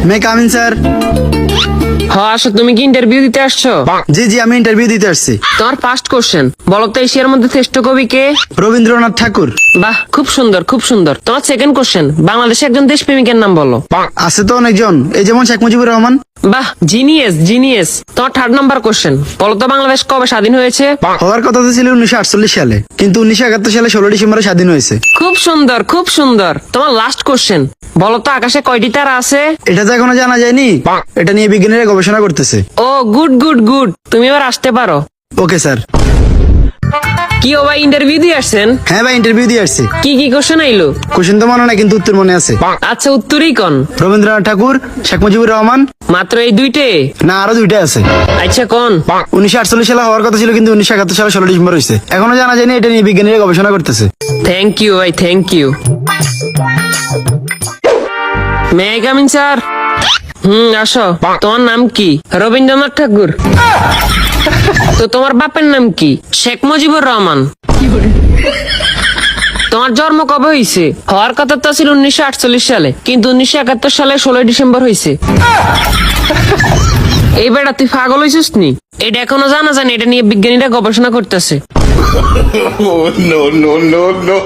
মে come in sir. হ্যাঁ আসো, তুমি কি ইন্টারভিউ দিতে আসছো? জি জি, আমি ইন্টারভিউ দিতে আসছি। তোমার ফার্স্ট কোশ্চেন বলো তো, এশিয়ার মধ্যে শ্রেষ্ঠ কবি কে? রবীন্দ্রনাথ ঠাকুর। বাহ, খুব সুন্দর খুব সুন্দর। তোমার সেকেন্ড কোশ্চেন, বাংলাদেশে একজন দেশপ্রেমিকের নাম বলো। আছে তো অনেকজন, এই যেমন শেখ মুজিবুর রহমান। বাহ, জিনিয়াস জিনিয়াস। তোমার থার্ড নাম্বার কোশ্চেন, বলো তো বাংলাদেশ কবে স্বাধীন হয়েছে? হওয়ার কথা তো ছিল 1948 সালে, কিন্তু 1971 সালে 16 ডিসেম্বরে স্বাধীন হয়েছে। খুব সুন্দর খুব সুন্দর। তোমার লাস্ট কোশ্চেন, বলো তো আকাশে কয়টি তারা আছে? এটা তো এখনো জানা যায়নি, এটা নিয়ে বিজ্ঞানীরা গবেষণা করতেছে। ও গুড গুড গুড, তুমি এবার আসতে পারো। Okay sir. কি ও ভাই, ইন্টারভিউ দিয়ে আসছেন? হ্যাঁ ভাই, ইন্টারভিউ দিয়ে আসছি। কি কি কোশ্চেন আইলো? কোশ্চেন তো মনে নাই, কিন্তু উত্তর মনে আছে। আচ্ছা, উত্তরই কোন? রবীন্দ্রনাথ ঠাকুর, শেখ মুজিবুর রহমান। মাত্র এই দুইটে? না, আরো দুইটা আছে। আচ্ছা কোন? 1948 সালে হওয়ার কথা ছিল, কিন্তু 1971 সালে 16 ডিসেম্বর হয়েছে। এখনো জানা যায়নি, এটা নিয়ে বিজ্ঞানীরা গবেষণা করতেছে। থ্যাংক ইউ ভাই, thank you. May I come in sir? আসো। তোমার নাম কি? রবীন্দ্রনাথ ঠাকুর। তো তোমার বাপের নাম কি? শেখ মুজিবুর রহমান। তোমার জন্ম কবে হয়েছে? হওয়ার কথা তো ছিল 1948 সালে, কিন্তু 1971 সালে 16 ডিসেম্বর হয়েছে। এই বেটা, তুই পাগল হয়েছিস নি? এটা এখনো জানা জানি, এটা নিয়ে বিজ্ঞানীরা গবেষণা করতেছে। Oh, no, no, no, no.